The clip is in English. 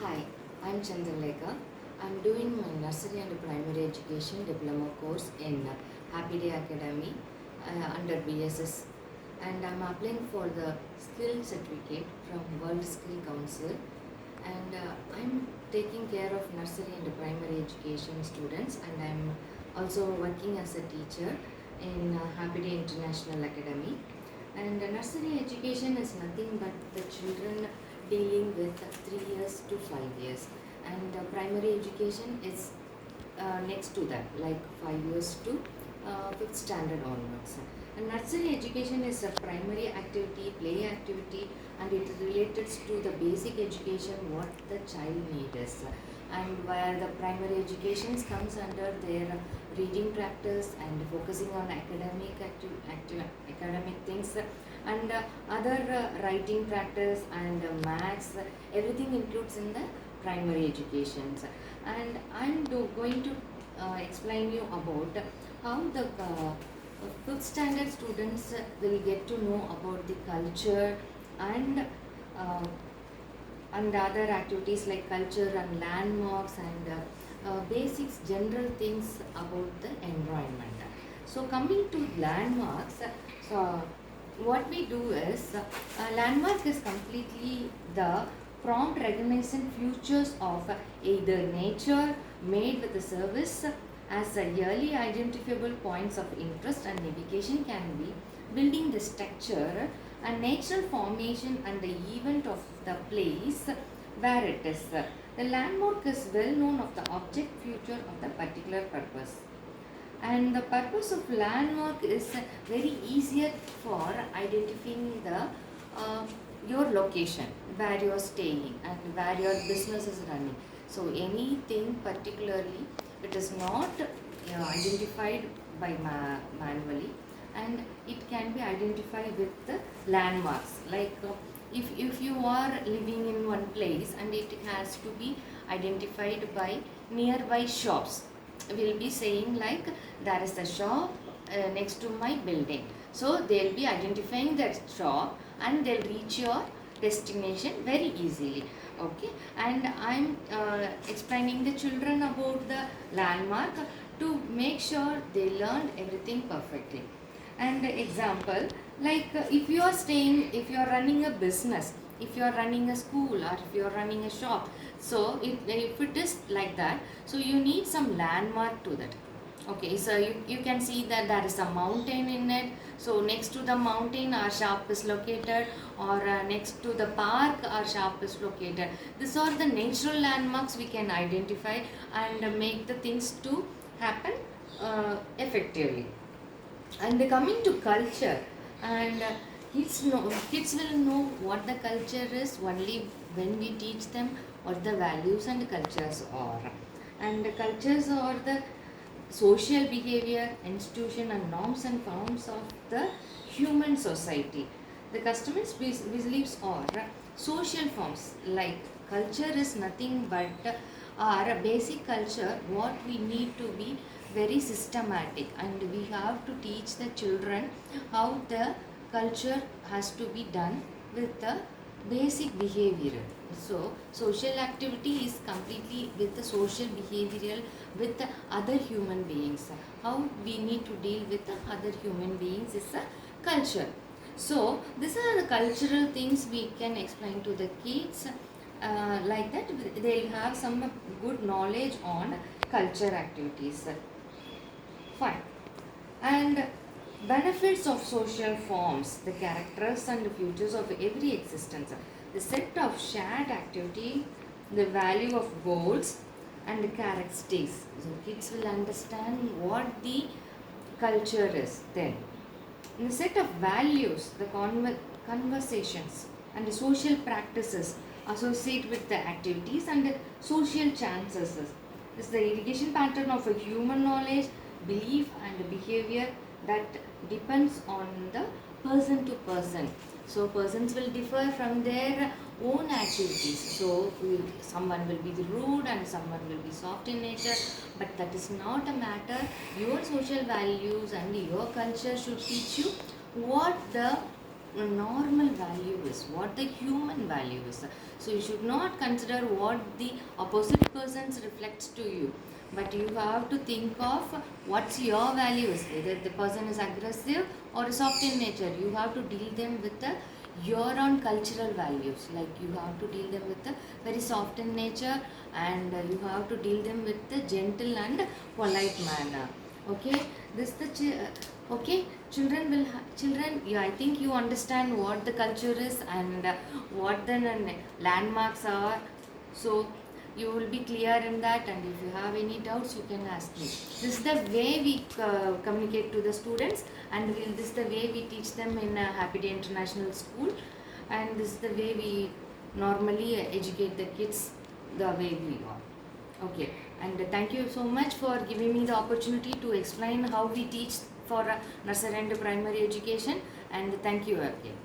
Hi, I'm Chandralekha. I'm doing my nursery and primary education diploma course in Happy Day Academy under BSS, and I'm applying for the skill certificate from World Skill Council, and I'm taking care of nursery and primary education students, and I'm also working as a teacher in Happy Day International Academy. And nursery education is nothing but the children dealing with 3 years to 5 years, and primary education is next to that, like 5 years to 5th standard onwards. And nursery education is a primary activity, play activity, and it related to the basic education what the child needs, and where the primary education comes under their reading practice and focusing on academic things, and other writing practice and maths, everything includes in the primary educations. And I'm going to explain you about how the fifth standard students will get to know about the culture and uh, other activities like culture and landmarks and basics, general things about the environment. So coming to landmarks, so what we do is landmark is completely the prompt recognition features of either nature made with the service as a yearly identifiable points of interest, and navigation can be building the structure and natural formation and the event of the place where it is. The landmark is well known of the object feature of the particular purpose, and the purpose of landmark is very easier for identifying the your location where you are staying and where your business is running. So anything particularly it is not identified by manually, and it can be identified with the landmarks, like if you are living in one place and it has to be identified by nearby shops, will be saying like there is a shop next to my building, so they'll be identifying that shop and they'll reach your destination very easily. Okay, and I'm explaining the children about the landmark to make sure they learn everything perfectly. And example, like if you are staying, if you are running a business, if you are running a school, or if you are running a shop, so if it is like that, so you need some landmark to that. Okay, so you can see that there is a mountain in it, so next to the mountain our shop is located, or next to the park our shop is located. These are the natural landmarks we can identify and make the things to happen effectively. And coming to culture, and kids will know what the culture is only when we teach them what the values and cultures are. And the cultures are the social behavior, institution and norms and forms of the human society. The customers' beliefs are social forms, like culture is nothing but our basic culture, what we need to be very systematic, and we have to teach the children how the culture has to be done with the basic behavior. So social activity is completely with the social behavioral with the other human beings. How we need to deal with the other human beings is a culture. So these are the cultural things we can explain to the kids. Like that they'll have some good knowledge on culture activities. Fine. And benefits of social forms, the characters and the futures of every existence, the set of shared activity, the value of goals and the characteristics. So kids will understand what the culture is then. In the set of values, the conversations and the social practices associated with the activities and the social chances. Is the irrigation pattern of a human knowledge, belief and behavior that depends on the person to person. So persons will differ from their own activities. So someone will be rude and someone will be soft in nature, but that is not a matter. Your social values and your culture should teach you what the normal value is, what the human value is. So you should not consider what the opposite persons reflects to you, but you have to think of what's your values, whether the person is aggressive or soft in nature. You have to deal them with your own cultural values, like you have to deal them with very soft in nature, and you have to deal them with the gentle and polite manner. Okay, this okay, children will children, yeah, I think you understand what the culture is and what the landmarks are. So you will be clear in that, and if you have any doubts you can ask me. This is the way we communicate to the students, and this is the way we teach them in Happy Day International School, and this is the way we normally educate the kids the way we are. Okay, and thank you so much for giving me the opportunity to explain how we teach for nursery and primary education, and thank you again.